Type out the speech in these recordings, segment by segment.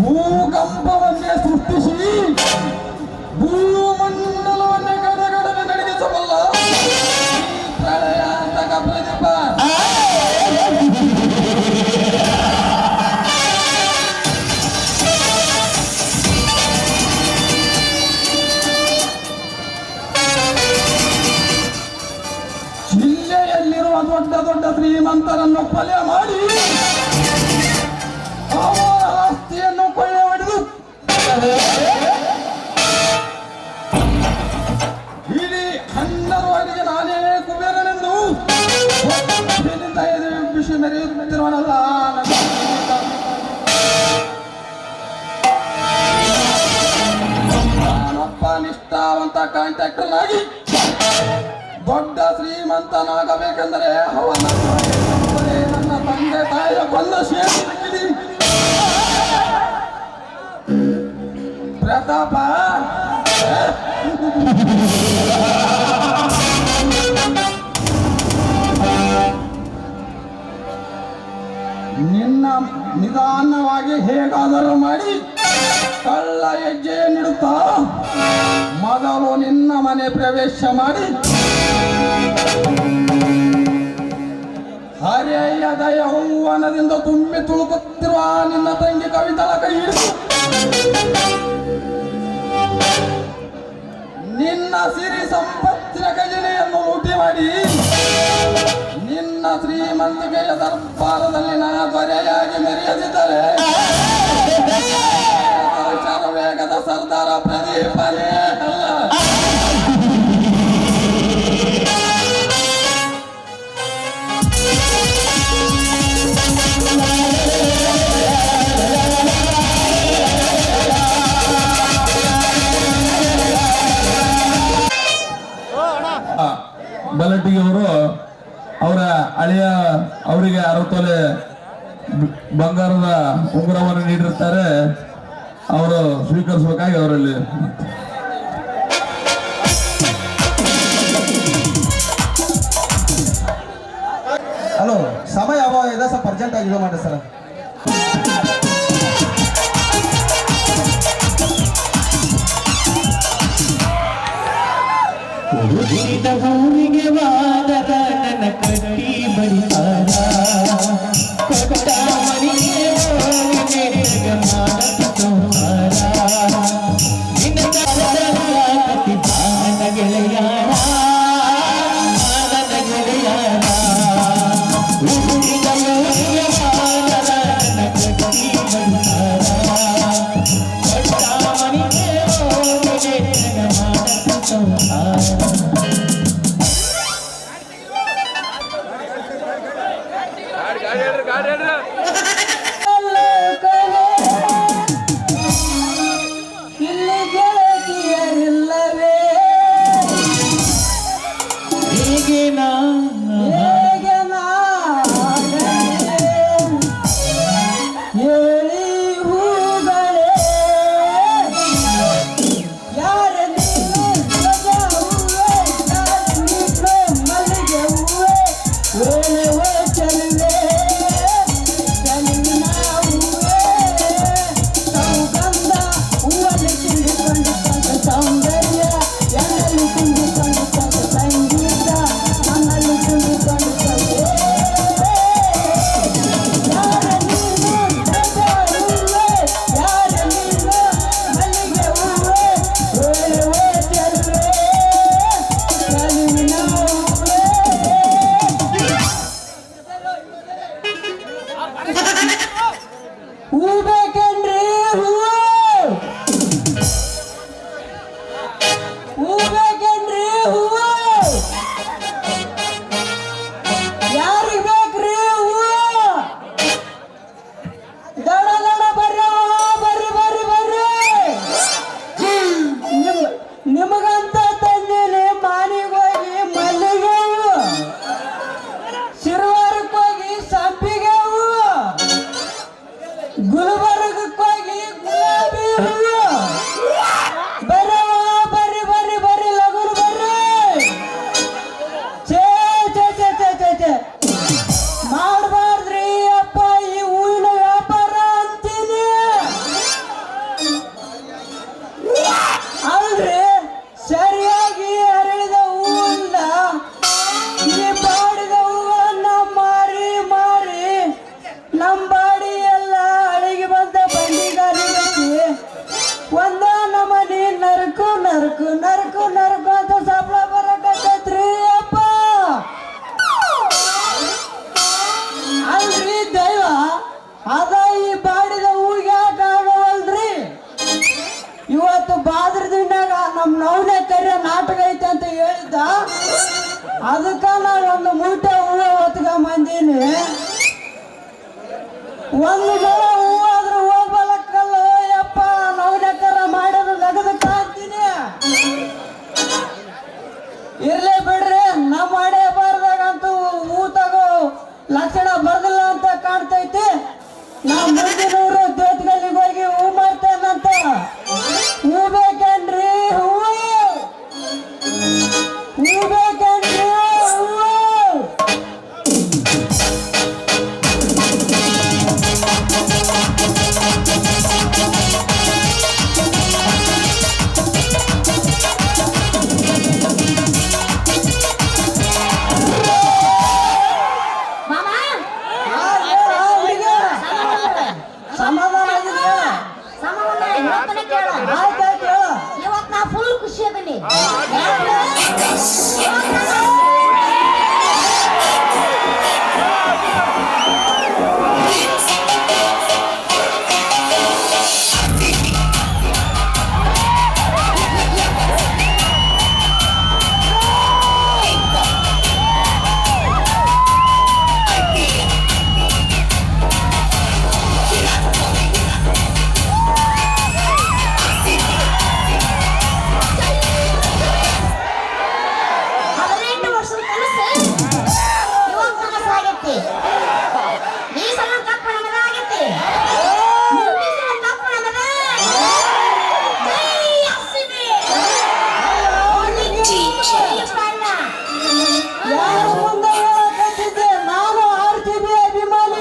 ಭೂಕಂಪವನ್ನೇ ಸೃಷ್ಟಿಸಿ ಭೂಮಂಡಲವನ್ನೇ ಗಡಗಡನೆ ನಡಗಿಸಬಲ್ಲ ಪ್ರಳಯಾಂತಕ ಪ್ರದೀಪ ಜಿಲ್ಲೆಯಲ್ಲಿರುವ ದೊಡ್ಡ ದೊಡ್ಡ ಶ್ರೀಮಂತರನ್ನು ಕೊಲೆ ಮಾಡಿ ಅವರ ಆಸ್ತಿಯನ್ನು ಕೊಳ್ಳೆ ಹೊಡೆದು ಇಡೀ ಹಣ್ಣರವರೆಗೆ ನಾನೇ ಕುಬೇರನೆಂದು ಬಿಸಿ ಮೆರೆಯುತ್ತಿರುವನಲ್ಲ ನಾನೊಬ್ಬ ನಿಷ್ಠಾವಂತ ಕಾಂಟ್ರಾಕ್ಟರ್ ಆಗಿ ದೊಡ್ಡ ಶ್ರೀಮಂತನಾಗಬೇಕೆಂದರೆ ಅವನ ನನ್ನ ತಂದೆ ತಾಯಿಯ ಕೊಂದ ಸೇರಿ ಪ್ರತಾಪ ನಿನ್ನ ನಿಧಾನವಾಗಿ ಹೇಗಾದರೂ ಮಾಡಿ ಕಳ್ಳ ಹೆಜ್ಜೆ ನೀಡುತ್ತಾ ಮೊದಲು ನಿನ್ನ ಮನೆ ಪ್ರವೇಶ ಮಾಡಿ ಹರೆಯದ ಯೌವನದಿಂದ ತುಂಬಿ ತುಳುಕುತ್ತಿರುವ ನಿನ್ನ ತಂಗಿ ಕವಿತಳ ಕೈ ಹಿಡಿದು ನಿನ್ನ ಸಿರಿ ಸಂಪತ್ತಿನ ಖಜಾನೆಯನ್ನು ಲೂಟಿ ಮಾಡಿ ನಿನ್ನ ಶ್ರೀಮಂತಿಕೆಯ ದರ್ಬಾರದಲ್ಲಿ ನಾ ದೊರೆಯಾಗಿ ಮೆರೆಯದಿದ್ದರೆ ವೇಗದ ಸರ್ದಾರ ಪ್ರದೀಪನೇ ಅಲ್ಲ. ಬಲಟಿಗೆ ಅವರು ಅವರ ಅಳಿಯ ಅವರಿಗೆ 60 ತೊಲೆ ಬಂಗಾರದ ಉಂಗುರವನ್ನು ನೀಡಿರುತ್ತಾರೆ. ಅವರು ಸ್ವೀಕರಿಸಬೇಕಾಗಿ ಅವರಲ್ಲಿ ಹಲೋ ಸಮಯ ಅಭಾವ ಇದೆ, ಸ್ವಲ್ಪ ಅರ್ಜೆಂಟ್ ಆಗಿ ಇದು ಮಾಡಿ ಸರ್. ಭೂಮಿಗೆ ವಾದದ ನನ್ನ ಕಟ್ಟಿ ಬಡಿತಾರ ಕೊಟ್ಟ ಮನಿಗೆ ಗೆಳೆಯಾರ ಅದಕ್ಕ ನಾ ಒಂದು ಮೂಟೆ ಹೂವು ಹೊತ್ಕ ಬಂದೀನಿ. ಒಂದು ಮೊಳ ಹೂವು ಆದ್ರೂ ಹೋಗ್ಬಲಕ್ಕಲ್ಲ ಯಪ್ಪ, ನವನಕರ ಮಾಡೋದು ನಗದು ಕಾಣ್ತೀನಿ. ಇರ್ಲಿ ಬಿಡ್ರಿ, ನಮ್ಮ ಹಣೆ ಬಾರ್ದಾಗಂತೂ ಹೂ ತಗೋ ಲಕ್ಷಣ ಬರ್ದಿಲ್ಲ ಅಂತ ಕಾಣ್ತೈತಿ. ನಾ ಮುಂದಿನೂರು ದೇವತೆಗಳಿಗೆ ಹೋಗಿ ಹೂ ಮಾಡ್ತೇನಂತ. ಹೂ ಬೇಕೇನ್ರಿ? ಹೂವು ಹೂ ಬೇಕೇನ್ರಿ? ಹೂವು ಸಮಾಧಾನ ಆಗಿದೆಯಾ? ಆಯ್ತಾಯ್ತು ಹೇಳು. ಇವತ್ತು ನಾ ಫುಲ್ ಖುಷಿ ಅದೀನಿ. ಯಾರ ಮುಂದೆ ಹೇಳಕತ್ತಿದ್ದೆ? ನಾನು RCB ಅಭಿಮಾನಿ.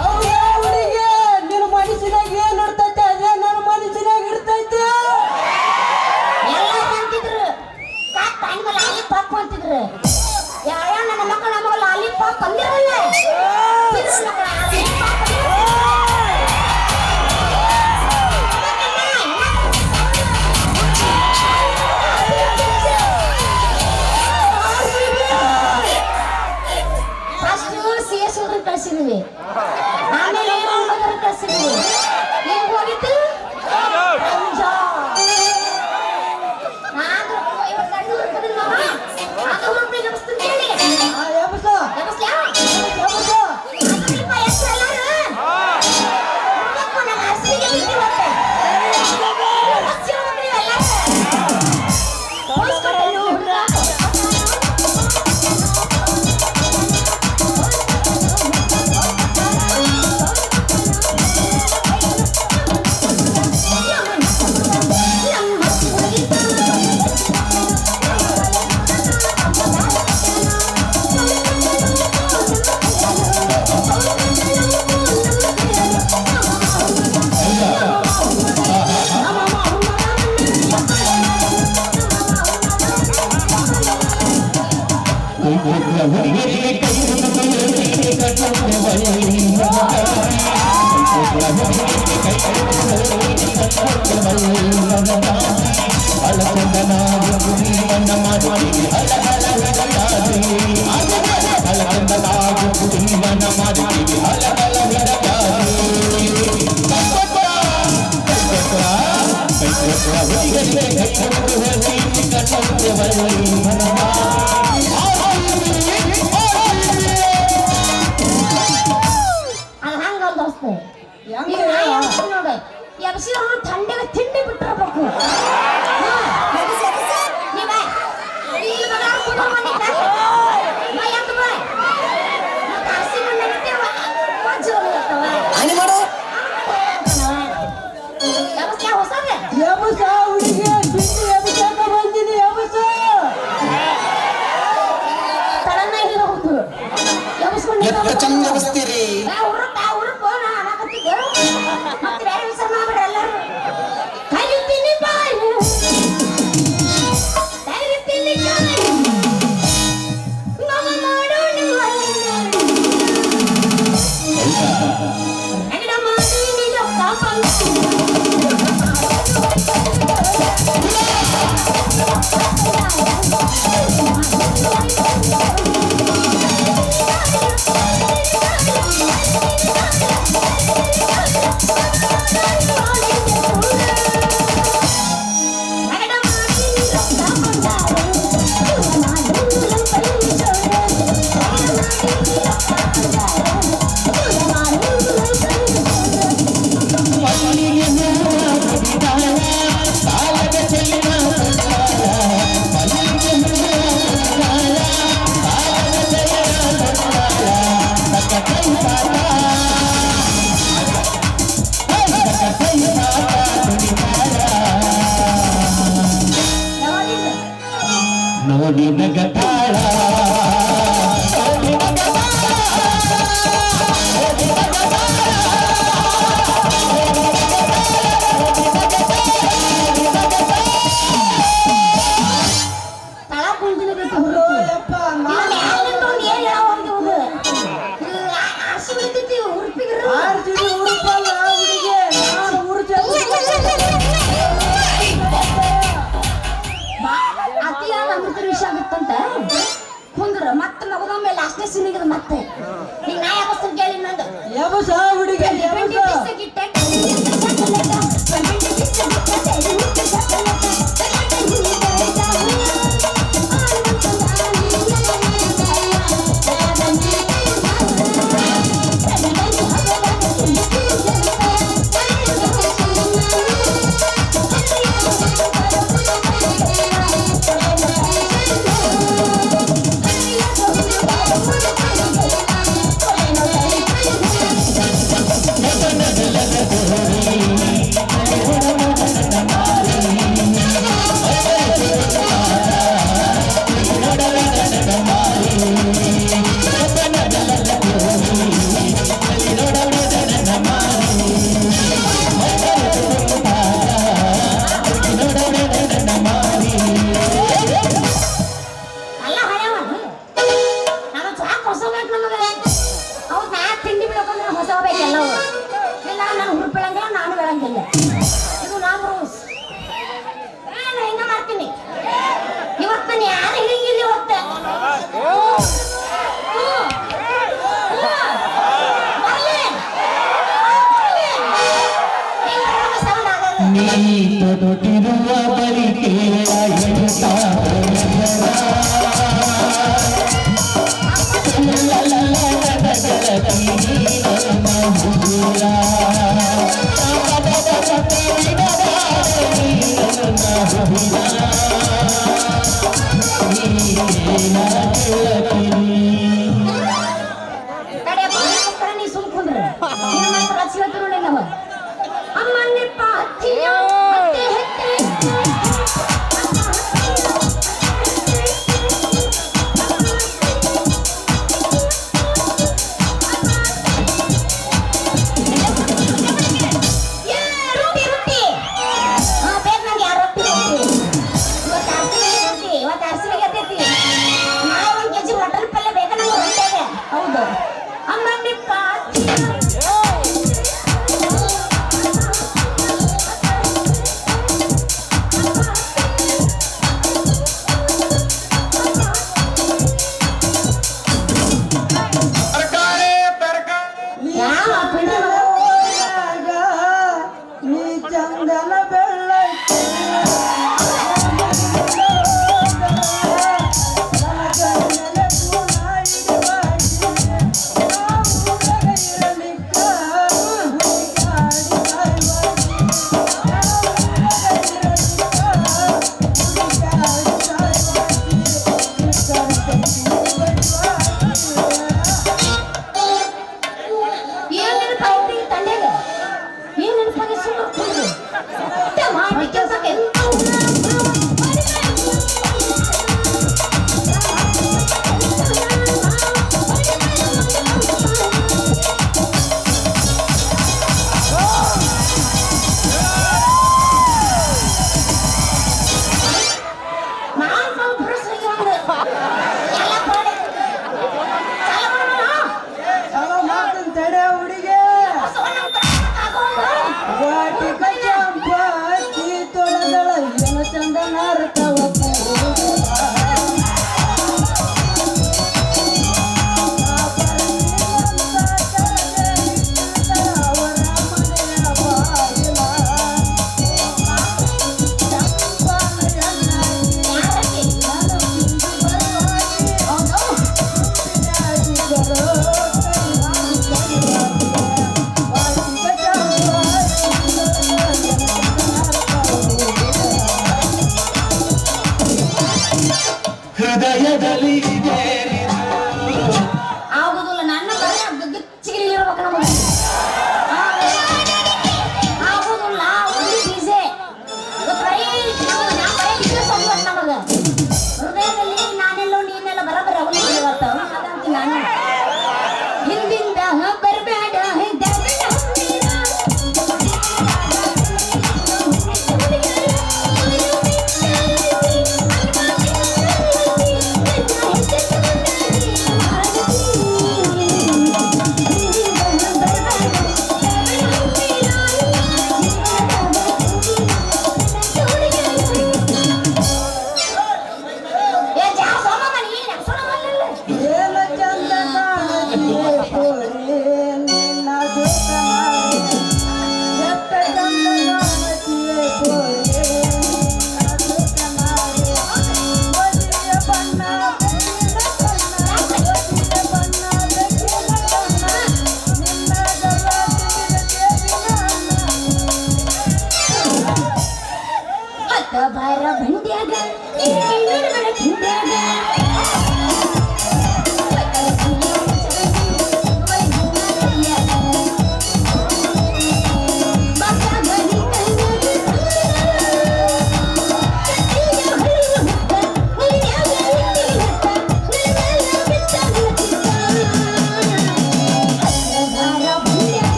ಹೌದಾ ಹುಡುಗಿ? ನಿನ್ನ ಮನಸ್ಸಿನಾಗ ಏನ್ ಇರ್ತೈತೆ ಅದೇ ನನ್ನ ಮನಸ್ಸಿನಾಗ ಇರ್ತೈತೆ. ನನ್ನ ಮಕ್ಕಳು ನಮಗ ಲಾಲಿಪಾಪ್ ತಂದಿರಲ್ಲ. ಕಳಿಸಿದ್ವಿ, ಆಮೇಲೆ ಕಳಿಸಿದ್ವಿ. ಈಗ ಹೋಗಿತ್ತು ಥಂಡಿಗೆ ತಿಂಡಿ ಬಿಟ್ಟಿರ್ಬೇಕು. ಯಬಸ ಹುಡುಗಿ ಬಿಟ್ಟು ಎಬ್ಸಕ ಬಂದಿನಿ. ಯಬಸ ಚಂದ ಎಬ್ಸ್ತೀರಿ. Thank you. ಕೇಸಿ ನಿಗದ ಮತ್ತೆ ನೀ ನಾ ಯಾವತ್ತು ಕೇಳಿ ನಂದು ಯಬಸ ಹುಡುಗಿ ಯಬಸ ಅಲ್ಲ ಹಳೆಯವನು ನಾನು ಚಾಕ್ ಹೊಸ ಬೇಕು ನಮಗೆ ಅವ್ರು ನಾ ತಿಂಡಿ ಬಿಡೋಕಂದ್ರೆ ಹೊಸ ಬೇಕೆಲ್ಲ ಇಲ್ಲ ನಾನು ಹುಡುಪಿಳಂಗಿಲ್ಲ ನಾನು ಬೆಳಂಗಿಲ್ಲ ಇದು ನಮ್ಮ ರೂಲ್ಸ್ ನಾನು ಹೆಂಗ ಮಾಡ್ತೀನಿ ಇವತ್ತು ನಾನು ಯಾರು ಹಿಡಿಂಗಿಲ್ಲ ಇವತ್ತು ನೀ ತೊಟ್ಟಿರುವ ಬರಿ ಕೇಳ ನೀ ಸುಮ್ಕೊಂಡ್ರೆ ಮಾತ್ರ ಹಚ್ಚಿವತ್ತು ನೋಡಿ ನಾವು ಅಮ್ಮನ್ನಿಪ್ಪ ಹತ್ತಿಯ ಮತ್ತೆ ಹೆತ್ತೆ ಹೌದು ಅಮ್ಮನ್ನಿಪ್ಪ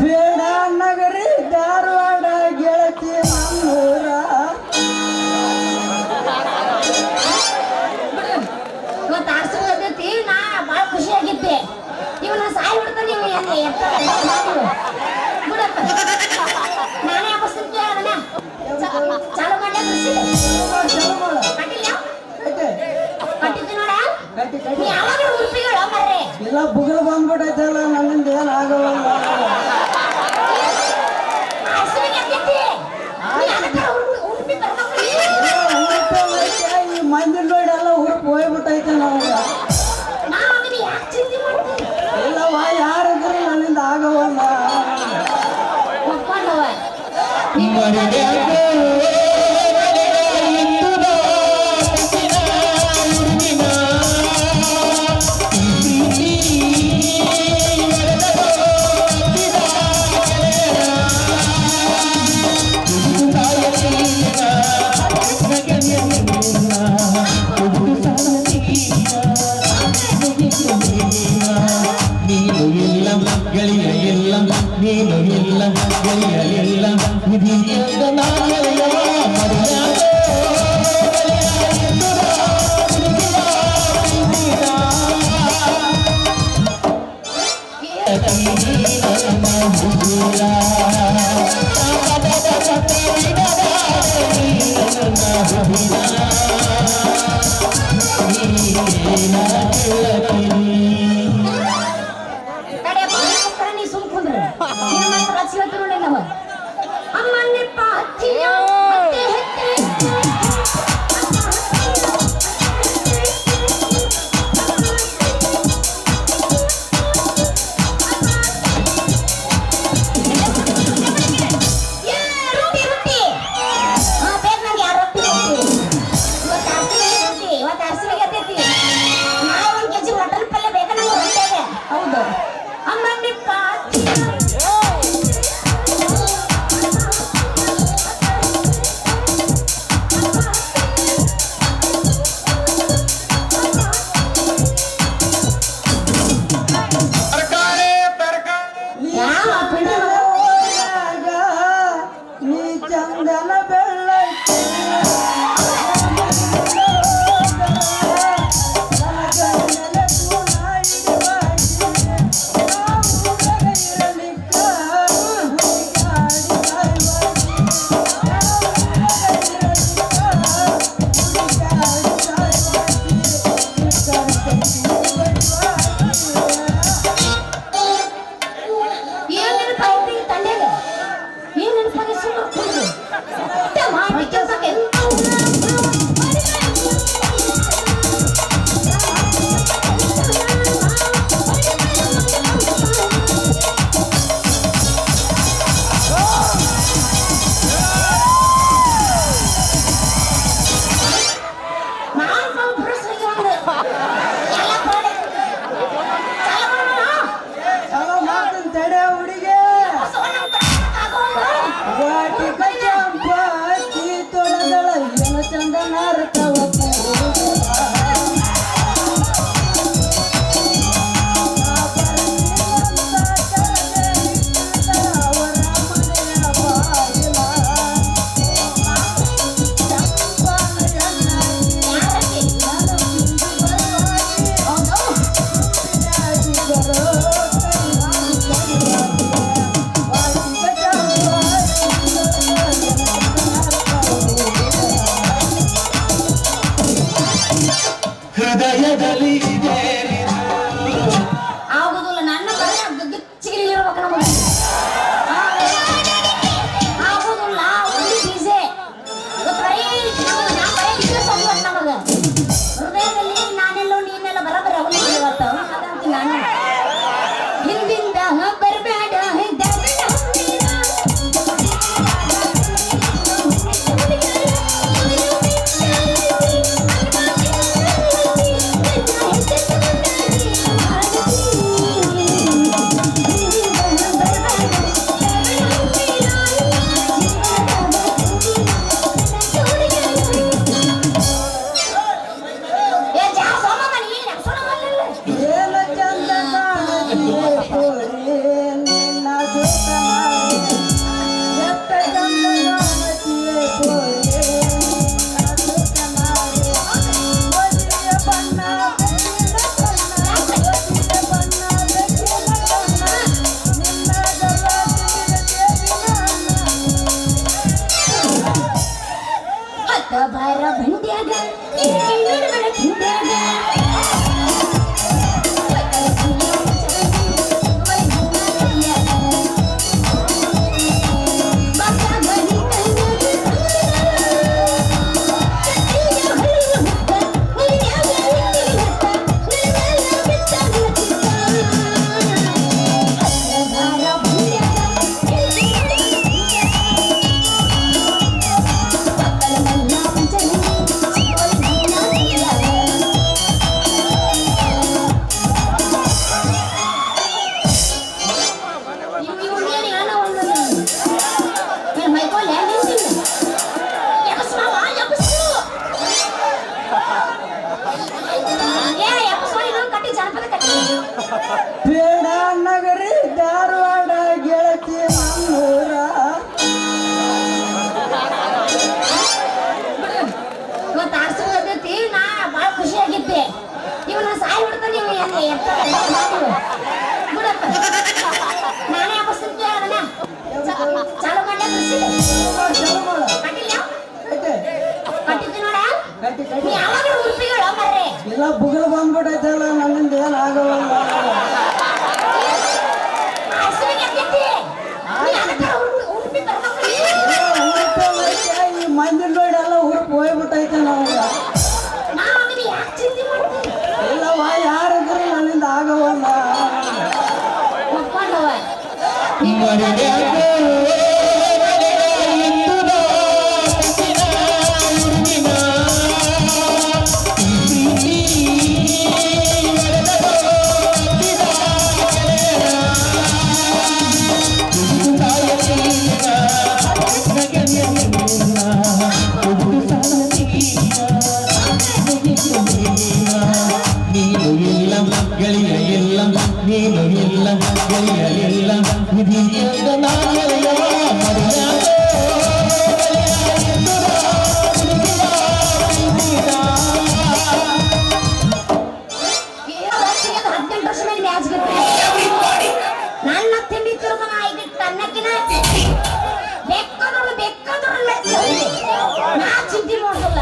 ಬೇಡ ನಗರಿ ಧಾರವಾಡ ಗೆಳತಿ ನಮ್ಮೂರ. ಇವತ್ತು ಆರ್ಸೋದೈತಿ ನಾ ಭಾಳ ಖುಷಿ ಆಗಿದ್ದೆ. ಇವನ್ನ ಸಾಯಿ ಬಿಡ್ತಾನೆ ನೀವು ಬಿಡಪ್ಪ. ನಾನೇ ಹಾಕಿಸ್ತಿದ್ದೆ ಅದನ್ನ ಚಾಲು ಮಾಡ್ಲಾ ಕೃಷಿ ಕಟ್ಟಿಲ್ಲ ಕಟ್ಟಿದ್ದೆ ನೋಡ. ನೀ ಯಾವಾಗ ಉಡುಪಿಗಳು ಮರ್ರೆ ಇಲ್ಲ ಬುಗಲ್ ಬಂದ್ಬಿಟ್ಟೈತಲ್ಲ ನನ್ನಿಂದ ಏನ್ ಆಗಲ್ಲ. ಈ ಮಂದಿ ನೋಡಿ ಎಲ್ಲ ಹುರುಪು ಹೋಗ್ಬಿಟ್ಟೈತೆ ನಮ್ಗೆ. ಇಲ್ಲವ ಯಾರಿದ್ರು ನನ್ನಿಂದ ಆಗವಲ್ಲ. ನೀನು ಇಲ್ಲ ಗೆಳೆಯಲಿಲ್ಲ ವಿಧಿಯಿಂದ ನಾಳೆಯ ಮರ್ಯಾದೆ ನೀ ಚಂದನ ಬೆಳ್ಳಕ್ಕೆ ಆಗುದಿಲ್ಲ ನನ್ನ ಬರೀ ಚಿಗಿಲಿರ್ಬೇಕು ನಮಗೆ ಆಗುದಿಲ್ಲ ಬೀಸೆ ನಮಗ ಹೃದಯದಲ್ಲಿ ನಾನೆಲ್ಲೋ ನೀನೆಲ್ಲ ಬರಬರ ಅವತ್ತು ಅದಂತ ನಾನು ಹಿಂದಿಂದ ಬರಬೇಡ ಏನ ಚಂದ ಕಾಣುತ್ತೀಯ ಬೇಡ ನಗರಿ ಧಾರವಾಡ ಗೆಳತಿ ನಮ್ಮೂರ ಇವತ್ತು ಆಡ್ಸೋದೈತಿ ನಾ ಭಾಳ ಖುಷಿ ಆಗಿದ್ದೆ ಇವನ್ನ ಸಾಯಿ ಬಿಡ್ತಾನೆ ಬಿಡಪ್ಪ ನಾನೇ ಹಬ್ಬಸ್ತಿದ್ದೆ ಅದನ್ನ ಚಾಲು ಮಾಡ್ಲೆ ಕಟ್ಟಿಲ್ಲ ಕಟ್ಟಿದ್ದಿ ನೋಡ ನೀ ಯಾವಾಗ ಉಡುಪಿಗಳ ಮರ್ರೆ ಇಲ್ಲ ಬುಗಲ್ ಬಂದ್ಬಿಟ್ಟೈತಲ್ಲ ನನ್ನಿಂದ ಏನಾಗಲ್ಲ ಈ ಮಂದಿನ ನೋಡಿ ಎಲ್ಲ ಹುರುಪ್ ಹೋಗ್ಬಿಟ್ಟೈತೆ ನಮ್ಗೆ ಇಲ್ಲವ ಯಾರಿದ್ರು ನನ್ನಿಂದ ಆಗವಲ್ಲ ನೀನು ಇಲ್ಲ ಗೆಳೆಯ ಇಲ್ಲ ನೀನು ಇಲ್ಲ ಗೆಳೆಯ ಇಲ್ಲ ವಿಧಿಯಿಂದ ನಾಳೆಯ ಮರ್ಯಾದ ನನ್ನ ತಿಂಡಿ ತಿರುಮನ ಐದು ತನ್ನಕಿನ ಬೇಕಾದ್ರು ನಾ ಚಿಂತೆ ಮಾಡೋದಿಲ್ಲ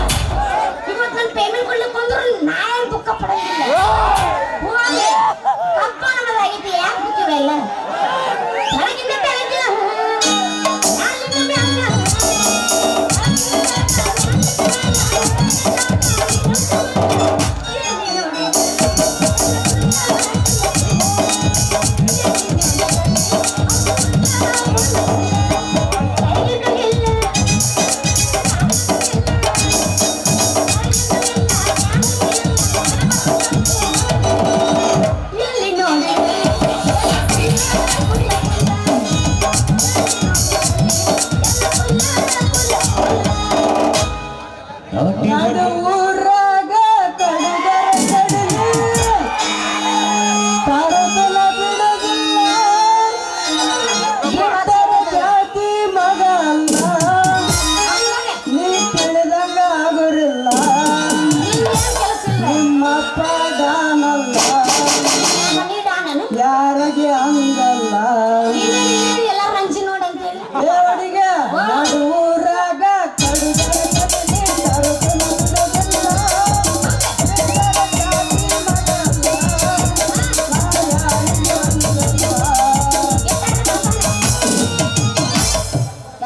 ಇವತ್ತು ನನ್ನ ಪೇಮೆಂಟ್ ಕೊಡ್ಲಿಕ್ಕೆ ಬಂದ್ರು ನಾ ಏನು ದುಃಖ ಪಡೋದಿಲ್ಲ ಕಪ್ಪ ನಮ್ಮದಾಗೈತಿ ಯಾಕೆ ಬಿಟ್ಟಿವೆಲ್ಲ ಬೆಳಗಿಂದ ಬೆಳಗ್ಗೆ ನನ್ನ ಊರಾಗ ಕಡಗರ ಕಡಲಿ ತಾರತಲ ಬಿಡೋದಿಲ್ಲ ಇತರ ಜಾತಿ ಮಗ ಅಲ್ಲ ನೀ ತಿಳಿದಂಗ ಆಗೋರಿಲ್ಲ ನಿಮ್ಮಪ್ಪ ದಾನಲ್ಲ ಯಾರಿಗೆ ಹಂಗಲ್ಲ ಎಲ್ಲ ರಂಜಿ ನೋಡಂತ ಹೇಳಿ ದೇವರಿಗೆ ನನ್ನ ಊರಾಗ ಕಡಗರ ಕಡಲಿ ತಾರತಲ ಬಿಡೋದಿಲ್ಲ ಇತರ ಜಾತಿ ಮಗ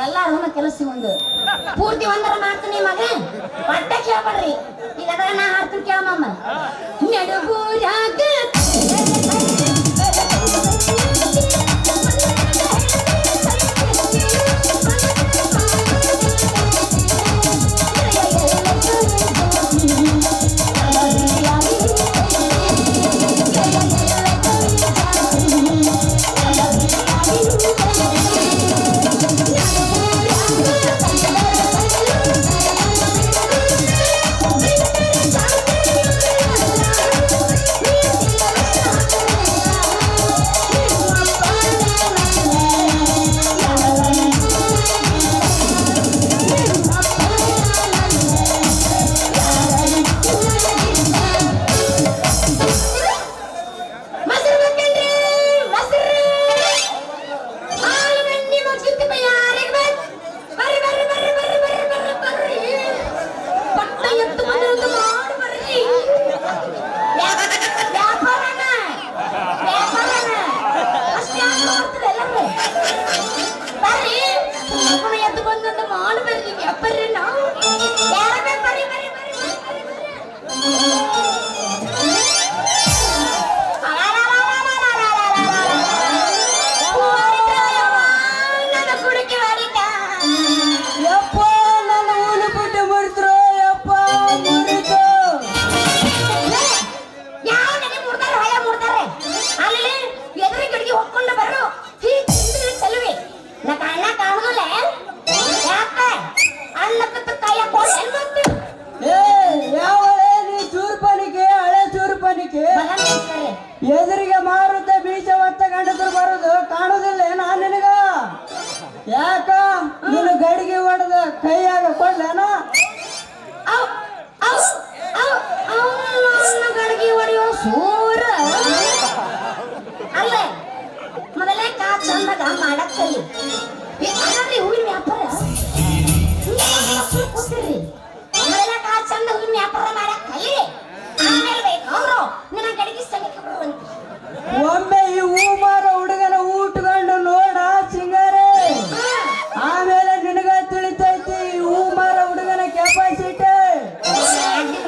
ಎಲ್ಲಾರು ಕೆಲಸ ಒಂದು ಪೂರ್ತಿ ಒಂದರ ಮಾಡ್ತೀನಿ ಮಗ ಪಟ್ಟ ಕೇಳ್ಬೇಡ್ರಿ ಈಗ ನಾ ಹಾಡ್ತೀನಿ ಕೇಳಮ್ಮ ನಡುಗೂರಾಗ ನನಗ ಮಾಡಕ್ ಕಲಿ ಅದ್ರಿ ಹೂವಿನ ವ್ಯಾಪಾರ ಕೂತಿರ್ರಿ ಚಂದ ಹೂವಿನ ವ್ಯಾಪಾರ ಮಾಡಕ್ ಕಲಿ ಆಮೇಲೆ ಬೇಕಂದ್ರು ನಿನ್ನ ಕಡೆಗೆ ಸಂಗಕ್ಕೆ ಬರುವಂತ ಒಮ್ಮೆ ಈ ಹೂ ಮಾರೋ ಹುಡುಗನ ಊಟಕೊಂಡು ನೋಡ ಸಿಂಗಾರೆ ಆಮೇಲೆ ನಿನಗ ತಿಳಿತೈತಿ ಈ ಹೂ ಮಾರೋ ಹುಡುಗನ ಕೆಪಾಸಿಟಿ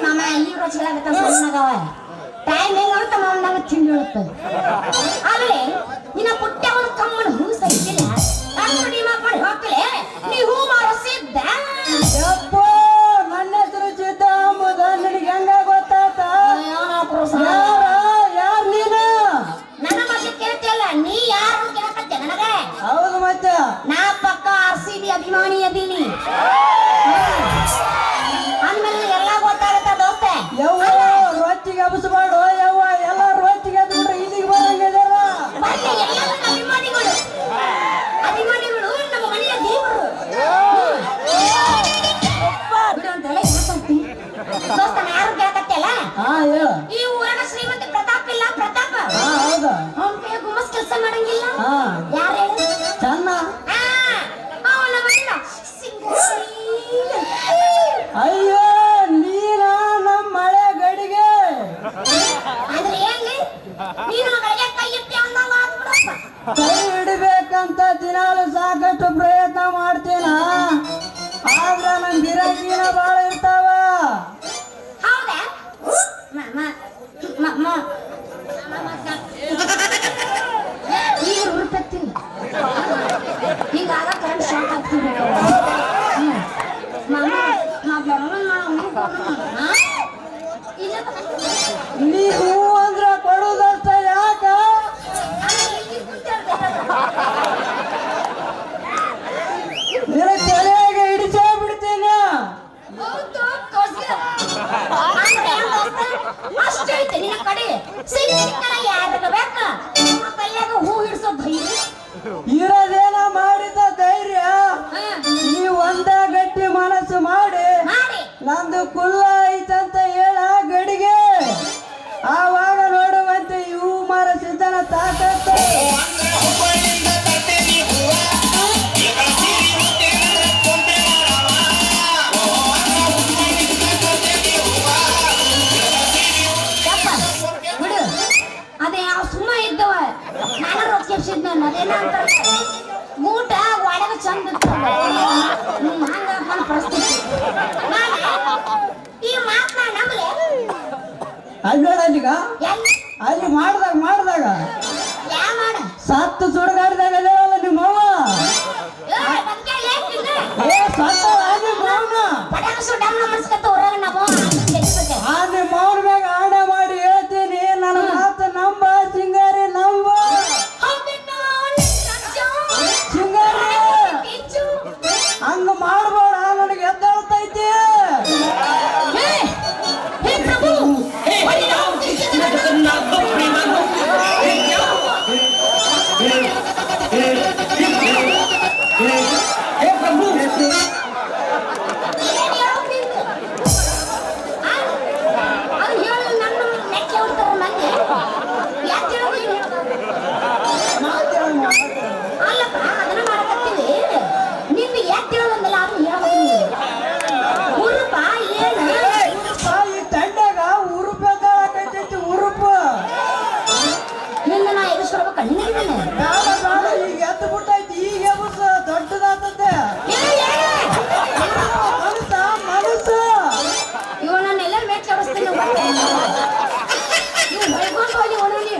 ಮಾಮ ಈ ರೋಜ್ ಹೇಳಾಗತ್ತ ಸಣ್ಣಗವ ಟೈಮ್ ಹೆಂಗಾಗುತ್ತೆ ಮಾವನಾಗ ತಿಂಡಿ ಹೇಳುತ್ತೆ ಆಮೇಲೆ ನಿನ್ನ ಪುಟ್ಟ ಒಂದು ಕಮ್ಮನ ಹೂ ಸೈತಿಲ್ಲ ಅಂಗಡಿ ಮಾಡಿ ಹೋಗ್ತಲೆ ನೀ ಹೂ ಮಾರೋ ಸಿದ್ಧ ಯಪ್ಪ ನನ್ನ ಹೆಸರು ಚಿತ್ತ ಅಂಬುದ ನಿನಗೆ ಹೆಂಗ ಗೊತ್ತಾತ ಯಾರ್ ನೀನು ನನ್ನ ಬಗ್ಗೆ ಕೇಳ್ತಿಯಲ್ಲ ನೀ ಯಾರು ಕೇಳಕತ್ತೆ ನನಗೆ ಹೌದು ಮತ್ತೆ ನಾ ಪಕ್ಕ RCB ಅಭಿಮಾನಿ ಅದೀನಿ ಅಂದ್ಮೇಲೆ ಎಲ್ಲ ಗೊತ್ತಾಗತ್ತ ದೋಸ್ತೆ ಯವ್ವ ರೊಚ್ಚಿಗೆ ಹಬ್ಸ್ಬಾಡು ಯವ್ವ ಎಲ್ಲ ರೊಚ್ಚಿಗೆ ಎದ್ಬಿಟ್ರೆ ಇಲ್ಲಿಗೆ ಬರಂಗಿದಾರ ಬರ್ಲಿ ಎಲ್ಲ ನನ್ನ ಅಭಿಮಾನಿಗಳು ನಮ್ಮ ಮನೆಯ ದೇವರು ಬಿಡು ಅಂತ ಹೇಳಿ ಯಾಕಂತಿ ದೋಸ್ತ ನಾ ಯಾರು ಕೇಳಕತ್ತಲ್ಲ ಹಾ ಹೇಳ ಈ ಊರನ ಶ್ರೀಮಂತ ಪ್ರತಾಪ್ ಇಲ್ಲ ಪ್ರತಾಪ ಹಾ ಹೌದಾ ಅವನ ಕೈ ಗುಮ್ಮಸ್ ಕೆಲಸ ಮಾಡಂಗಿಲ್ಲ ಹಾ ಯಾರು ಹೇಳು ಚನ್ನ ಅವನ ಮಲ್ಲ ಅಯ್ಯೋ ನೀನ ನಮ್ಮ ಮಳೆ ಗಡಿಗೆ ಆದ್ರೆ ಏನ್ಲಿ ನೀನು ಮಗಳಿಗೆ ಕೈ ಇಟ್ಟಿ ಅಂದಂಗ ಆಗ್ಬಿಡಪ್ಪ ಕೈ ಹಿಡಿಬೇಕಂತ ದಿನಾಲು ಸಾಕಷ್ಟು ಪ್ರಯತ್ನ ಮಾಡ್ತೀನ ಆದ್ರ ನನ್ ಗಿರಾಕಿನ ಬಾಳ ಇರ್ತಾವ ಹೌದಾ ಈಗ ರೂಪತ್ತೀನಿ ಹಿಂಗಾಗ ಕರೆಂಟ್ ಶಾಕ್ ಆಗ್ತೀನಿ ನೀ ಹೂ ಅಂದ್ರ ಕೊಡುದಷ್ಟ ಯಾಕ ನಿನ್ನ ತಲೆಯಾಗ ಹಿಡಿಸೇ ಬಿಡ್ತೀನ ಅಷ್ಟೇ ಐತೆ ನಿನ್ನ ಕಡೆ ಸಿಕ್ಕನ ಯಾರಿಗ ಬೇಕ ಕೈಯಾಗ ಹೂ ಹಿಡ್ಸೋ ಧೈರ್ಯ ಇರೋದೇನ ಮಾಡಿದ ಧೈರ್ಯ ನೀ ಒಂದ ಗಟ್ಟಿ ಮನಸ್ಸು ಮಾಡಿ ಮಾಡಿ ನಂದು ಕುಲ್ಲ ಐತಂತ ಹೇಳ ಗಡಿಗೆ ಆವಾಗ ನೋಡುವಂತೆ ಇವು ಮರ ಸಿದ್ಧನ ತಾಕತ್ತ ಬಿಡು ಅದೇ ಆ ಸುಮ್ಮ ಇದ್ದವ ನಾನು ರೊಕ್ಕಿಸಿದ್ ನಾನು ಅದೇನ ಅಂತ ಊಟ ಒಳಗ ಚಂದ ಹಂಗ ಪರಿಸ್ಥಿತಿ ಈ ಮಾತನ್ನ ನಮ್ಗೆ ಅಲ್ಲೋಡೀಗ ಎಲ್ಲಿ ಅಲ್ಲಿ ಮಾಡ್ದಾಗ ಯಾ ಮಾಡ ಸತ್ತು ಸುಡುಗಾಡ್ದಾಗ ಅದೇವಲ್ಲ ನಿಮ್ಮವ್ವ ಏ ಸತ್ತ ನಿಮ್ಮವ್ನ ಪಟಾಕ ಸುಡಾಮ ನಮಸ್ಕತ್ತ ಹೊರಗ ನಾವು ಆ ನಿಮ್ಮವ್ನ ಮ್ಯಾಗ ಆಡ ಮಾಡಿ ಹೇಳ್ತೀನಿ ನನ್ನ ಮಾತು ನಂಬ ಸಿಂಗಾರಿ ನಂಬ ಸಿಂಗಾರಿ ಹಂಗ ಮಾಡ್ಬೇಡ ನನಗೆ ಎದ್ದೇಳ್ತೈತಿ ಅಲ್ಲಪ್ಪ ಅದನ್ನ ಮಾಡಕತ್ತೀವಿ ನಿಂದು ಯಾಕೆ ಹೇಳೋದಂದಲ್ಲ ಅದು ಹೇಳೋದಿಲ್ಲ ಉರುಪ ಏನು ಈ ತಂಡಾಗ ಉರುಪು ಎದ್ದಾಳಕೈತಿ ಉರುಪು ನಿಂದ ನಾ ಎದುರಿಸ್ಕೊಡ್ಬೇಕ ನಿನಗೆ ಬೇಡ ಈಗ ಎದ್ದು ಬಿಟ್ಟೈತಿ ಈಗ ಎಬ್ಬಸ ದೊಡ್ಡದಾತತೆ ಮನಸ್ಸು ಇವ ನಾನೆಲ್ಲ ಮೇಚ್ ಆಡಿಸ್ತೀನಿ ನೀವು ಹೊಯ್ಕೊಂಡು ಹೋಗಿ ಒಣಲಿ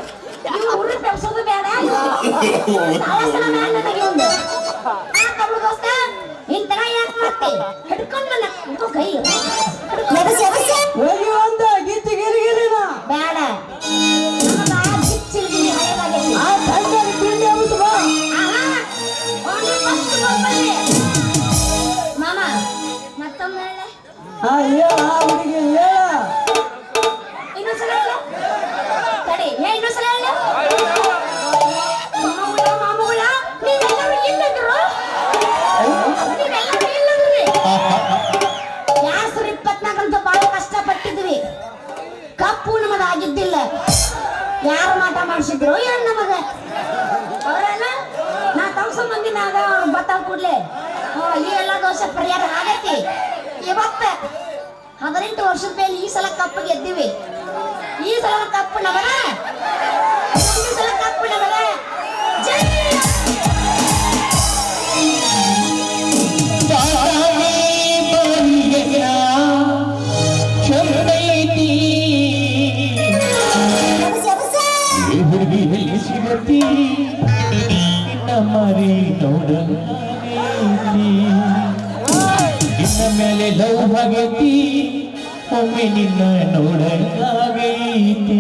ನೀವು ಉರುಳು ಬೆಳೆಸೋದು ಬೇಡ ಸಾವಸನ ಬೇಡ ನನಗೆ ಒಂದು ತಮ್ಮ ದೋಸ್ತ ಇಂತರ ಯಾಕೆ ಮಾಡ್ತಿ ಹಿಡ್ಕೊಂಡು ನನ್ನ ಕೈ ಹೋಗಿ ಒಂದು ಗೀತಿ ಗಿರಿಗಿರಿನ ಬೇಡ ನಮಗ ಗಿಚ್ಚಿಲ್ಗಿರಿ ಹಳೆದಾಗೈತಿ ಆ ತಂಡಾಗ ತಿಂಡಿ ಎಬ್ಬಸ ಬಾ ಮಾಮ ಮತ್ತೊಮ್ಮೆ ಹೇಳ ಹೇಳ ಹುಡುಗಿ ಹೇಳ ಇನ್ನೊಂದ್ಸಲ ಹೇಳ ತಡಿ ಇನ್ನೊಂದ್ಸಲ ಹೇಳ ಮಾಮಗಳ ನೀವೆಲ್ಲರೂ ಇಲ್ಲದ್ರು ನೀವೆಲ್ಲರೂ ಇಲ್ಲದ್ರಿ 24 ಅಂತ ಬಹಳ ಕಷ್ಟಪಟ್ಟಿದ್ವಿ ಮಂದಿನ ಅದ ಅವ್ರು ಬತ್ತಾವ್ ಕೂಡ್ಲೆ ಈ ಎಲ್ಲ ದೋಷ ಪರಿಹಾರ ಆಗೈತಿ. ಇವತ್ತ 18 ವರ್ಷದ ಮೇಲೆ ಈ ಸಲ ಕಪ್ಪು ಗೆದ್ದೀವಿ. ಈ ಸಲ ಕಪ್ಪು ನಮನ, ಈ ಸಲ ಕಪ್ಪು ನಮನ. ಜೈ ಹುಡುಗಿ ಸಿಗತಿ ಮರಿ ನೋಡೀತಿ ಇನ್ನ ಮೇಲೆ ಲವ್ ಆಗೈತಿ ಒಮ್ಮೆ ನಿನ್ನ ನೋಡಾಗೈತಿ.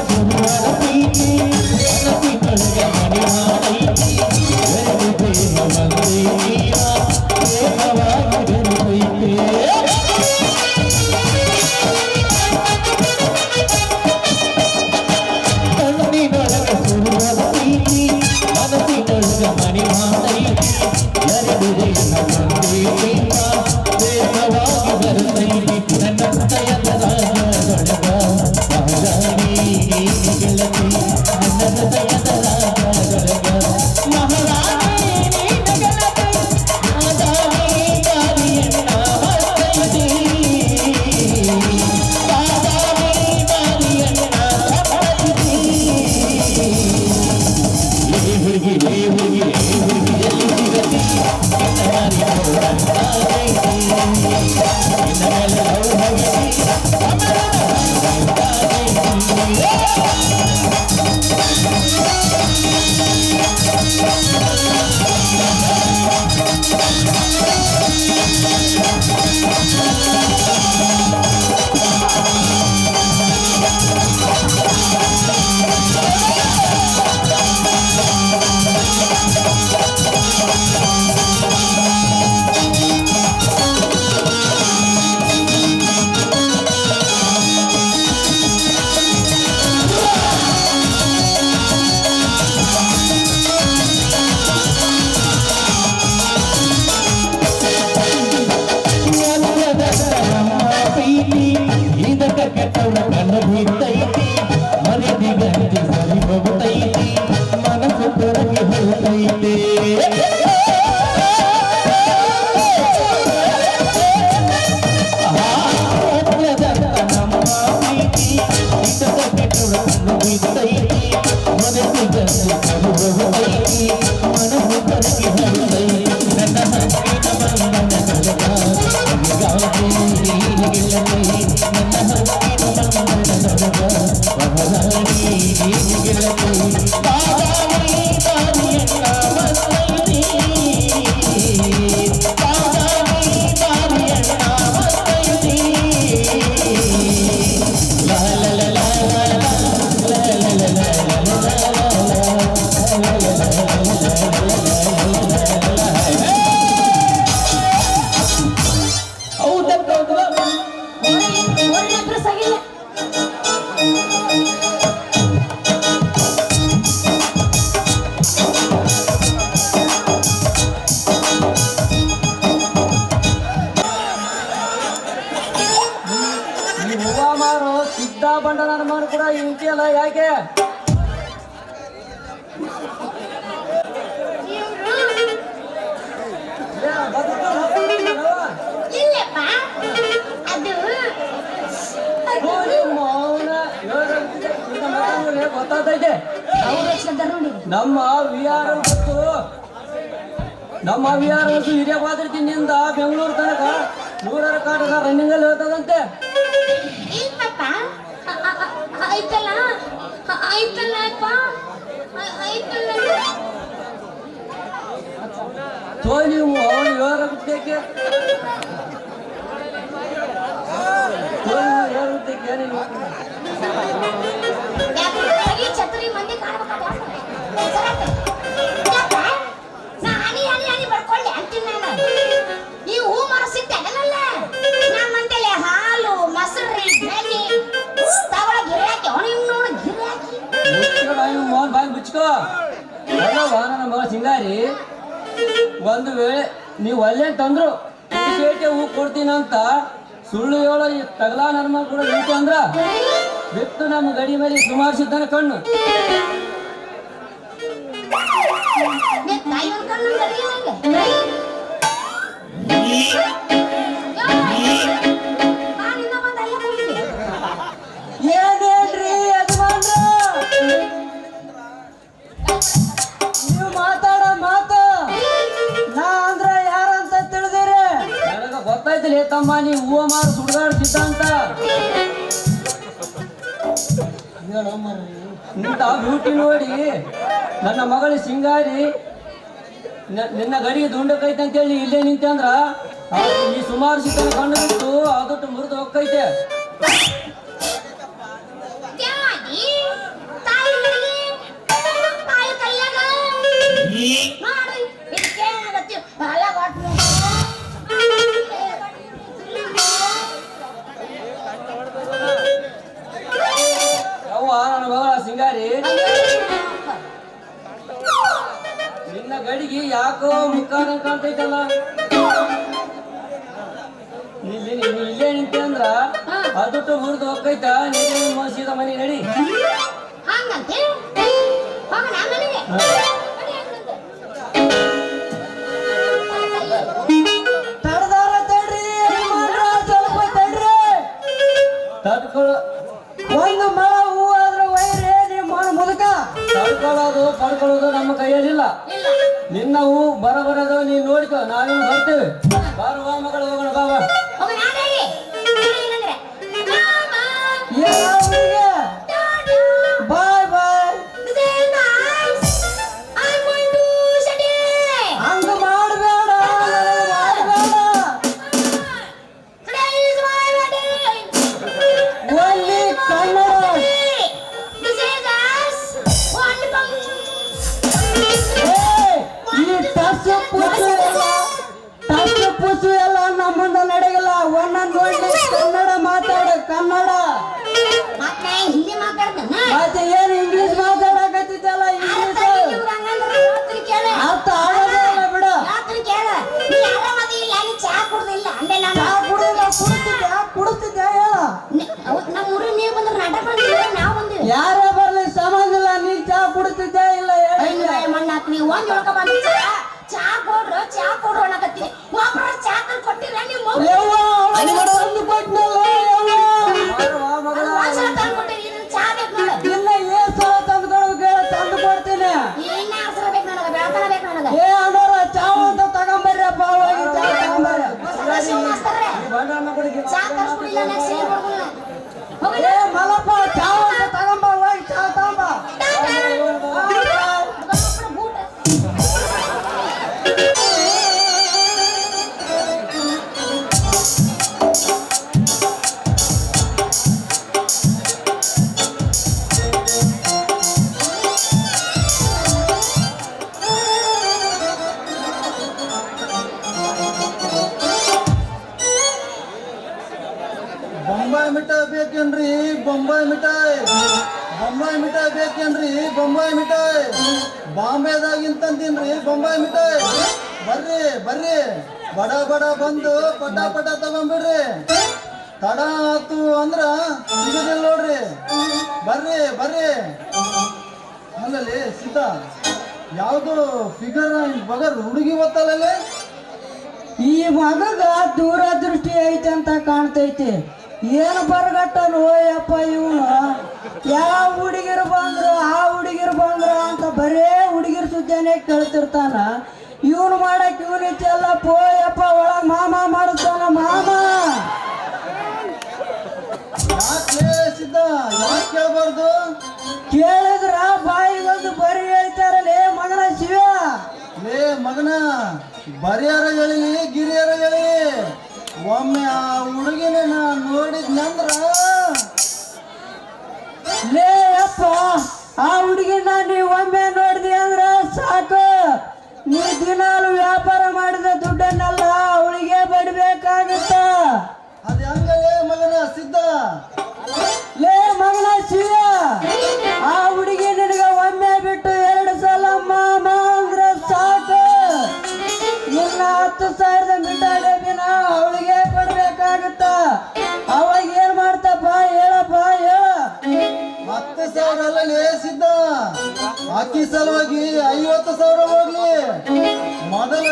ಸುರುವರ ಪ್ರೀತಿ ಮನಸ್ಸಿನೊಳಗೆ ಮನೆ ಮಾಡೈತಿ ಎರಡು ಪ್ರೇಮ ಬಂದೇ ನೀರ ಪ್ರೇಮವಾಗಿ ಬೆರೆತೈತೆ ಕಣ್ಣಿನೊಳಗೆ ಸುರುವರ ಪ್ರೀತಿ ಮನಸ್ಸಿನೊಳಗೆ ಮನೆ ಮಾಡೈತಿ ಎರಡು ಪ್ರೇಮ ಬಂದೇ ನೀರ ಪ್ರೇಮವಾಗಿ ಬೆರೆತೈತಿ ನನ್ನ ಹೃದಯದ ರಾಗದೊಳಗ ಮಹಾರಾಣಿ ಗೆಳತಿ ನನ್ನ ಹೃದಯದ ರಾಗದೊಳಗ ಮಹಾರಾಣಿ ಗೆಳತಿ ಆದಾನಿ ದಾರಿಯಣ್ಣ ಹತ್ತೈತಿ ಆದಾನಿ ದಾರಿಯಣ್ಣ ಹತ್ತೈತಿ ಏ ಹುಡುಗಿ ಎಲ್ಲಿ ಸಿಗತಿ ನಿನ್ನ ದಾರಿ ನೋಡಂತಾಗೈತಿ ನಿನ್ನ ಮೇಲೆ ಲವ್ ಹೋಗೈತಿ ಇದಕ್ಕೆ ಕೆಟ್ಟವಳ ಕಣ್ಣು ಬೀಳ್ತೈತಿ ಮನೆದಿಗಂತಿ ಸರಿ ಹೋಗ್ತೈತಿ ಮನಸ್ಸು ಹೊರಗೆ ಹೋಗ್ತೈತಿ ನಮ್ಮ ಪ್ರೀತಿ ಇದಕ್ಕೆ ಕೆಟ್ಟವಳ ಕಣ್ಣು ಬೀಳ್ತೈತಿ ಮನೆದಿಗಂತಿ ಸರಿ ಹೋಗ್ತೈತಿ ಮನಸ್ಸು ಹೊರಗೆ ಹೋಗ್ತೈತಿ ನನ್ನ ಹಕ್ಕಿನ ಬಂಧನದೊಳಗ ಹೂವ ಮಾರೋ ಸಿದ್ಧ ಬಂಡ ನನ್ನ ಮಾರು ಕೂಡ ಇಂಟಿಯಲ್ಲ ಯಾಕೆ ಇಲ್ಲಪ್ಪ ಅದು ಗೊತ್ತಾಗ್ತೈತೆ ನಮ್ಮ ವಿಆರ್ ಗೊತ್ತು ನಮ್ಮ ವಿಆರ್ ಹಿರಿಯ ಬಾದ್ರತಿನಿಂದ ಬೆಂಗಳೂರು ತನಕ 100 ಕಾಟದ ರನ್ನಿಂಗ್ ಅಲ್ಲಿ ಹೋಗ್ತದಂತೆ ಇಲ್ಲಪ್ಪ ಆಯ್ತಲ್ಲ ಆಯ್ತಲ್ಲಪ್ಪ ಆಯ್ತಲ್ಲ ತೋ ನೀವು ಅವನು ಹೇಳ ಬಿಟ್ಟೇಕೆ ಛತ್ರಿ ಮಂದಿ ಕಾಣ್ಬೇಕಪ್ಪ ನಾ ಹನಿ ಹನಿ ಹನಿ ಬರ್ಕೊಳ್ಳಿ ಅಂತೀನಿ ನಾನು ಈ ಹೂ ಮರ ಸಿಗ್ತಲ್ಲ ನಮ್ಮಂತೆಲೆ ಹಾಲು ಮೊಸರು ಬೆಣ್ಣೆ ತಗೊಳ ಗಿರಾಕಿ ಅವನಿಗೆ ನೋಡು ಗಿರಾಕಿ ಮೋಹನ್ ಬಾಯಿ ಮುಚ್ಕೋ ಅಲ್ಲವ ನನ್ನ ಮಗ ಸಿಂಗಾರಿ ಒಂದು ವೇಳೆ ನೀವು ಅಲ್ಲೇ ತಂದ್ರು ಪೇಟೆ ಹೂ ಕೊಡ್ತೀನಂತ ಸುಳ್ಳು ಹೇಳೋ ಈ ತಗಲಾ ನರ್ಮ ಕೂಡ ನಿಂತು ಅಂದ್ರ ಬಿತ್ತು ನಮ್ಮ ಗಡಿ ಮೇಲೆ ಸುಮಾರಿಸಿದ್ದಾನೆ ಕಣ್ಣು ತಾಯಿ ಅನ್ಕೊಂಡು ಏನೇನ್ರಿ ಯಜಮಾನ್ರ ನೀವು ಮಾತಾಡೋ ಮಾತು ನಾ ಅಂದ್ರ ಯಾರಂತ ತಿಳಿದಿರಿ ನನಗ ಗೊತ್ತಾಯ್ತಿಲ್ಲ ತಮ್ಮ ನೀ ಹೂವ ಮಾರು ಸುಡ್ಗಾಡ್ತಿದ್ದ ಅಂತ ಇಂಥ ಬ್ಯೂಟಿ ನೋಡಿ ನನ್ನ ಮಗಳ ಸಿಂಗಾರಿ ನಿನ್ನ ಗಡಿಗೆ ದುಂಡಕೈತೆ ಅಂತೇಳಿ ಇಲ್ಲೇ ನಿಂತೆ ಅಂದ್ರ ಈ ಸುಮಾರು ಸಿಕ್ಕನ ಕಣ್ಣು ಬಿಟ್ಟು ಅದಟ್ಟು ಮುರಿದು ಹೋಗ್ತೈತೆ ಸಿಂಗಾರಿ ನಿನ್ನ ಗಡಿಗೆ ಯಾಕೋ ಮುಖಾನ ಕಾಣ್ತೈತಲ್ಲ ಇಲ್ಲೇ ನಿಂತೆ ಅಂದ್ರ ಅದುಟ್ಟು ಮುರಿದು ಹೋಗ್ತೈತ ನೀನೇ ಮೋಸಿದ ಮನೆ ನಡಿ ಹಂಗಂತೆ ಹೋಗೋಣ ಮನೆಗೆ ತಡ್ದಾರ ತಡ್ರಿ ಯಜಮಾನ್ರ, ಸ್ವಲ್ಪ ತಡ್ರಿ. ತಡ್ಕೊಳ್ಳೋ ಒಂದು ಮಳ ಹೂ ಆದ್ರೆ ವೈರಿ ನಿಮ್ಮ ಮುದುಕ ತಡ್ಕೊಳ್ಳೋದು ಪಡ್ಕೊಳ್ಳೋದು ನಮ್ಮ ಕೈಯಲ್ಲಿಲ್ಲ ನಿನ್ನ ಹೂ ಬರಬರದ ನೀನ್ ನೋಡ್ಕೋ ನಾವೇನು ಬರ್ತೇವೆ ಬಾರುವ ಮಗಳು ಹೋಗೋಣ ಬಾಬಾ ಹೋಗೋಣ ನಡಿ. ಏನಂದ್ರೆ ಮಾಮ ಬಾಯ್ ಬಾಯ್. this is nice. I'm going to study. ಹಂಗ ಮಾಡಬೇಡ Today is my wedding. ಒಲ್ಲಿ Kannada. This is us. Wonderful. ಈ ಟಸ್ಸು ಪುಸು ಎಲ್ಲ ನಮ್ಮಂದ ನಡೆಯಲ್ಲ. ಒಂದೊಂದು ನೋಡಿ ಕನ್ನಡ ಮಾತಾಡ ಕನ್ನಡ. ಮತ್ತೆ ಹಿಂದಿ ಮಾತಾಡ್ತಾನ ಮತ್ತೆ ಏನು ಇಂಗ್ಲಿಷ್ ಮಾತಾಡಕತ್ತಿದ್ದಲ್ಲ ಇಂಗ್ಲಿಷ್ ಅರ್ಥ ಆಗೋದೇ ಇಲ್ಲ ಬಿಡ. ಚಾ ಕುಡ್ದಿಲ್ಲ ಅಂದೆ ನಾನು ಚಾ ಕುಡಿದಿಲ್ಲ ಕುಡಿಸ್ತಿದ್ದೆ ಹೇಳ. ನಮ್ಮ ಊರಿಗೆ ನೀವು ಬಂದ್ರೆ ನಾಟಕ ಬಂದಿಲ್ಲ ನಾವು ಬಂದಿವಿ ಯಾರೇ ಬರ್ಲಿ ಸಂಬಂಧ ಇಲ್ಲ. ನೀ ಚಾ ಕುಡಿಸ್ತಿದ್ದೆ ಇಲ್ಲ ಹೇಳಿ. ಮಣ್ಣಾಕ್ ನೀವು ಒಂದ್ ಜೊಳಕ ಬಂದ ಚಾ ಕೊಡ್ರು ಅನ್ನಕತ್ತೀನಿ ಒಬ್ಬರ ಚಾ ತಂದು ಕೊಟ್ಟಿರ ನೀವು ತಂದು ಕೊಟ್ನಲ್ಲ ತಂದು ಕೊಟ್ಟಿರಿ ಚಾ ಬೇಕು ನೋಡು ಇನ್ನ ಏನ್ ಸಲ ತಂದ್ಕೊಡ್ಬೇಕು ಹೇಳ ತಂದು ಕೊಡ್ತೀನಿ. ಇನ್ನ ಅವಸರ ಬೇಕು ನನಗೆ ಬೆಳತನ ಬೇಕು ನನಗೆ ಏ ಅಣ್ಣವ್ರ ಚಾ ಅಂತ ತಗೊಂಬರ್ರಪ್ಪ ಹೋಗಿ ಚಾ ತಗೊಂಬರ್ರಿ. ಚಾ ತರಿಸ್ಬಿಡಿಲ್ಲ ನೆಕ್ಸ್ಟ್ ಏನ್ ಕೊಡ್ಬೋದು ಹೋಗಿ ಏ ಮಲಪ್ಪ ಚಾ ಅಂತ ತಗೊಂಬ ಹೋಗಿ ಚಾ ತಗೊಂಬ. ಬೂಟ ಬೊಂಬಾಯಿ ಮಿಠಾಯಿ ಬೇಕೇನ್ರಿ ಬೊಂಬಾಯಿ ಮಿಠಾಯಿ ಬೇಕೇನ್ರಿ ಬೊಂಬಾಯಿ ಮಿಠಾಯಿ ಬಾಂಬೆದಾಗಿಂತ ತಿನ್ರಿ ಬೊಂಬಾಯಿ ಮಿಠಾಯಿ ಬರ್ರಿ ಬಡ ಬಂದು ಪಟ ತಗೊಂಬಿಡ್ರಿ ತಡ ಆತು ಅಂದ್ರ ಸಿಗೋದಿಲ್ಲ ನೋಡ್ರಿ ಬರ್ರಿ ಅಲ್ಲಲ್ಲಿ ಸೀತಾ ಯಾವ್ದು ಫಿಗರ್ ಬಗರ್ ಹುಡುಗಿ ಗೊತ್ತಲ್ಲ ಈ ಮಗಗ ದೂರದೃಷ್ಟಿ ಐತೆ ಅಂತ ಕಾಣ್ತೈತಿ. ಏನು ಬರಗಟ್ಟನು ಯಪ್ಪ ಇವನು. ಯಾವ ಹುಡುಗಿರು ಬಂದ್ರು ಆ ಹುಡುಗಿರು ಬಂದ್ರು ಅಂತ ಬರೇ ಹುಡುಗಿರ್ ಸುದ್ದಿನೇ ಕೇಳ್ತಿರ್ತಾನ. ಇವನು ಮಾಡಕ್ ಇವನು ಚೆಲ್ಲ ಪೋಯಪ್ಪ ಒಳಗ್ ಮಾಮ ಮಾಡಿಸ್ತಾನ ಮಾಮ. ಯಾಕೆ ಸಿದ್ಧ ಯಾಕೆ ಕೇಳ್ಬಾರ್ದು ಕೇಳಿದ್ರ ಬಾಯಿಗೊಂದು ಬರಿ ಹೇಳ್ತಾರಲ್ಲೇ ಮಗನ ಶಿವ. ಲೇ ಮಗನ ಬರಿಯಾರ ಹೇಳಿ ಗಿರಿಯರ ಹೇಳಿ ಒಮ್ಮೆ ಆ ಹುಡುಗಿನ ನೋಡಿದ್ನಂದ್ರ ಲೇ ಅಪ್ಪ ಆ ಹುಡುಗಿನ ನೀವು ಒಮ್ಮೆ ನೋಡಿದಿ ಅಂದ್ರ ಸಾಕು. ನೀ ದಿನಾಲು ವ್ಯಾಪಾರ ಮಾಡಿದ ದುಡ್ಡನ್ನೆಲ್ಲ ಅವಳಿಗೆ ಬಡ್ಬೇಕಾಗುತ್ತ. ಅದ್ ಹೆಂಗಲೇ ಮಗನ ಸಿದ್ಧ ಲೇ ಮಗನ ಶಿವ ಆ ಹುಡುಗಿ ನಿನಗ ಒಮ್ಮೆ ಬಿಟ್ಟು 2 ಸಲ ಮಾಮ ಅಂದ್ರ ಸಾಕು. ನಿನ್ನ 10,000 ಮಿಠಾಯಿ ಡಬ್ಬಿನ ಅವಳಿಗೆ ಕೊಡ್ಬೇಕಾಗುತ್ತ. ಅವಾಗ ಏನ್ ಮಾಡ್ತಪ್ಪ ಹೇಳಪ್ಪ ಹೇಳ. 10,000 ಅಲ್ಲಲೇ ಸಿದ್ಧ ಅಕ್ಕಿ ಸಲುವಾಗಿ 50,000 ಹೋಗ್ಲಿ ಮೊದಲ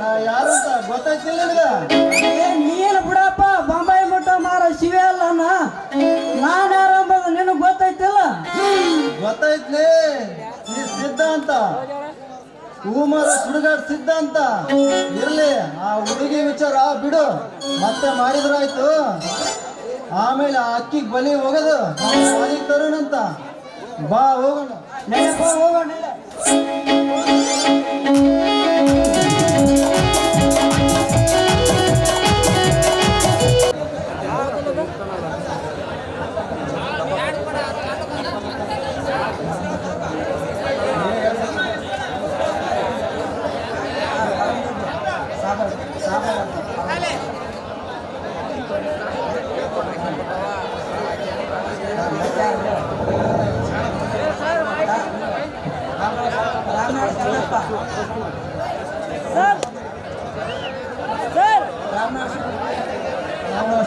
ನಾ ಯಾರಂತ ಗೊತ್ತಾಯ್ತಿಲ್ಲ ನಿನಗ ನೀನು ಬಿಡಪ್ಪ ಬೊಂಬಾಯಿ ಮುಟ್ಟ ಮಾರ ಶಿವೆ ಅಲ್ಲನ. ನಾನು ಯಾರಂಬದು ನಿನಗೆ ಗೊತ್ತೈತಿಲ್ಲ. ಗೊತ್ತಾಯ್ತ್ಲೇ ನೀ ಸಿದ್ಧ ಅಂತ ಹೂಮರ ಸುಡುಗಾಡ್ ಸಿದ್ಧ ಅಂತ ಇರ್ಲಿ. ಆ ಹುಡುಗಿ ವಿಚಾರ ಬಿಡು ಮತ್ತೆ ಮಾಡಿದ್ರಾಯ್ತು. ಆಮೇಲೆ ಆ ಅಕ್ಕಿಗೆ ಬಲಿ ಹೋಗೋದು ಮಾಲಿಕ್ ತರುಣಂತ ಬಾ ಹೋಗೋಣ ನಡೆಯಪ್ಪ ಹೋಗೋಣ.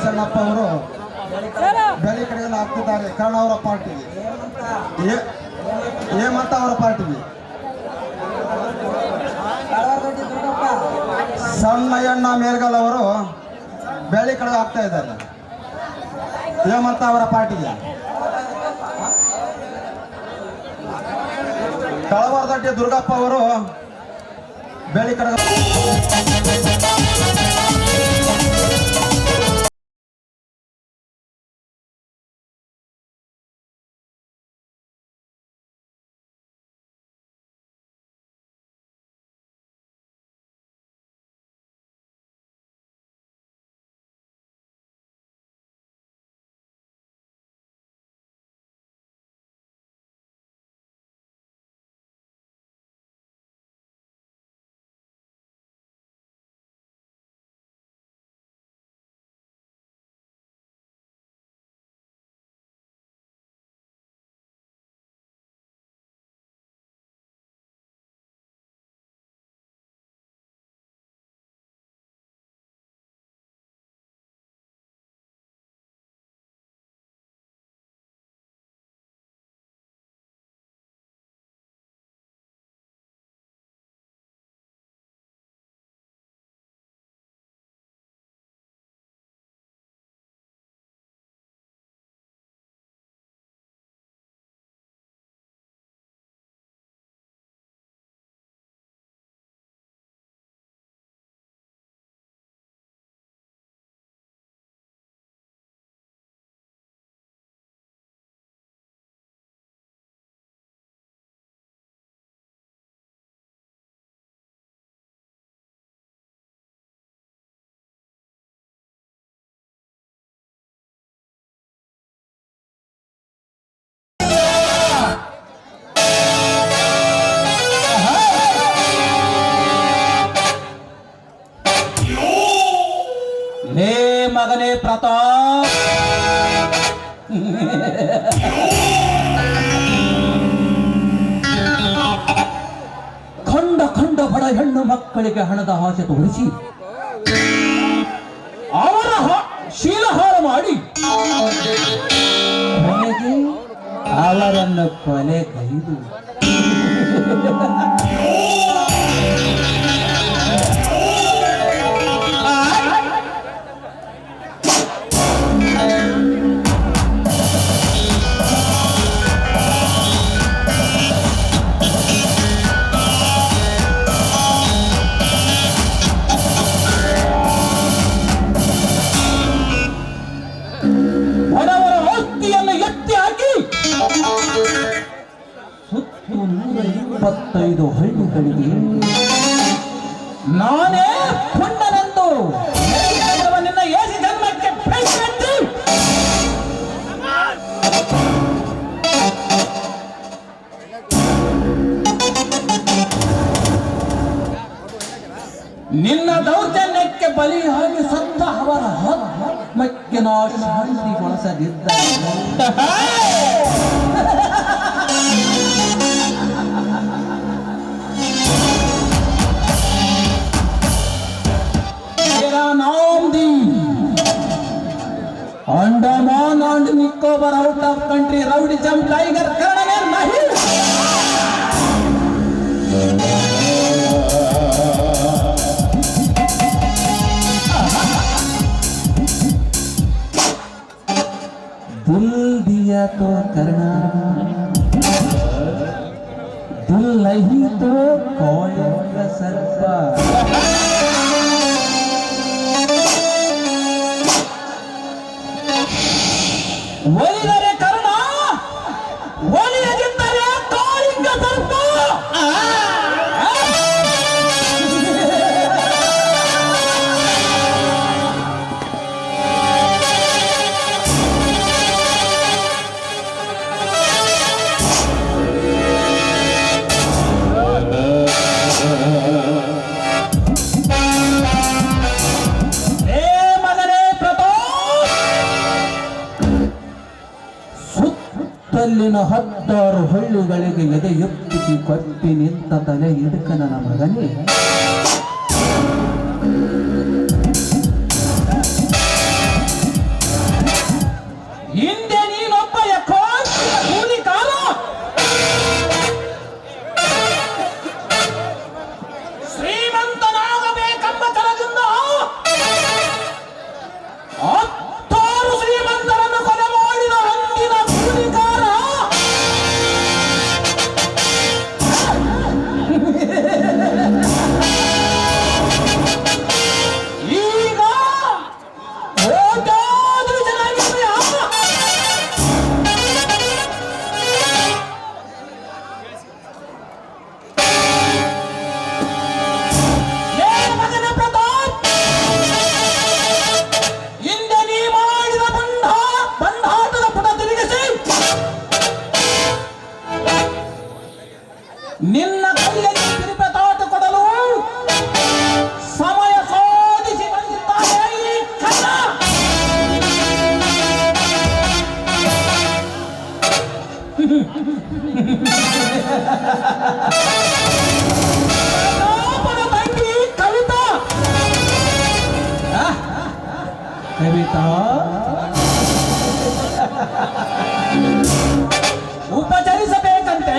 ಶರಣಪ್ಪ ಅವರು ಬೆಳೆ ಕಡೆಗೆಲ್ಲ ಹಾಕ್ತಿದ್ದಾರೆ ಕರ್ಣ ಅವರ ಪಾರ್ಟಿಗೆ ಹೇಮಂತ ಅವರ ಪಾರ್ಟಿಗೆ ಸಣ್ಣಯ್ಯಣ್ಣ ಮೇಲ್ಗಲ್ ಅವರು ಬೆಳೆ ಕಡೆ ಹಾಕ್ತಾ ಇದ್ದಾರೆ ಹೇಮಂತ ಅವರ ಪಾರ್ಟಿಗೆ. ತಳವಾರದಟ್ಟಿ ದುರ್ಗಪ್ಪ ಅವರು ಬೆಳೆ ಕಡೆ ಮಗನೇ ಪ್ರತಾಪ್ ಖಂಡ ಬಡ ಹೆಣ್ಣು ಮಕ್ಕಳಿಗೆ ಹಣದ ಆಸೆ ತೋರಿಸಿ ಅವರ ಶೀಲ ಹಾಳು ಮಾಡಿ ಕೊನೆಗೆ ಅವರನ್ನು ಕೊಲೆಗೈದು ಸುತ್ತು 125 ಹಳ್ಳಿಗಳಿಗೆ ನಾನೇ ಪುಂಡನೆಂದು ನಿನ್ನ ಏಸಿ ಜನ್ಮಕ್ಕೆ ಭೇಟಿ ನಿನ್ನ ದೌರ್ಜನ್ಯಕ್ಕೆ ಬಲಿಯಾಗಿ ಸತ್ತ ಅವರ ಆತ್ಮಕ್ಕೆ ನಾ ಶಾಂತಿಗೊಳಿಸದಿದ್ದ नाम the Andaman and Nicobar out of country rowdyism tiger करने नहीं दिल दिया तो करना दिल नहीं तो कौन का सर्पा ಒಲಿದರೆ ಕರ್ಣ ಒಲಿಯದಿದ್ದರೆ ಕಾಳಿಂಗ ಸರ್ಪ ಇಲ್ಲಿನ 10 ಹಳ್ಳಿಗಳಿಗೆ ಎದೆ ಎಪ್ಪಿಸಿ ಕೊಪ್ಪಿ ನಿಂತ ತಲೆ ಇಡುಕ ನನ್ನ ಮಗನೇ. ಹಿಂದೆ ನೀನೊಬ್ಬ ಯಥೋಚಿತ ಕೂಲಿಕಾರ, ಶ್ರೀಮಂತನಾಗಬೇಕೆಂಬ ಛಲದಿಂದ 10 ಶ್ರೀಮಂತರನ್ನು ಕೊಲೆ ಮಾಡಿದ ಅಂದಿನ ಕೂಲಿಕಾರ ಈಗ ಕೋಟ್ಯಾಧಿಪತಿ ಚೆನ್ನಾಗಿದೆಯಾ? ಏ ಮಗನ ಪ್ರತಾಪ್, ಹಿಂದೆ ನೀ ಮಾಡಿದ ಬಂಡಾಟದ ಪುಟ ತಿರುಗಿಸಿ ನಿನ್ನ ಕೈಯಲ್ಲಿ ತಿರುಪತಾಟ ಕೊಡಲು ಸಮಯ ಸಾಧಿಸಿ ಬಂದಿದ್ದಾನೆ ಈ ಕಳ್ಳ. ಪ್ರತಾಪನ ತಂಗಿ ಕವಿತಾ. ಕವಿತಾ, ಉಪಚರಿಸಬೇಕಂತೆ.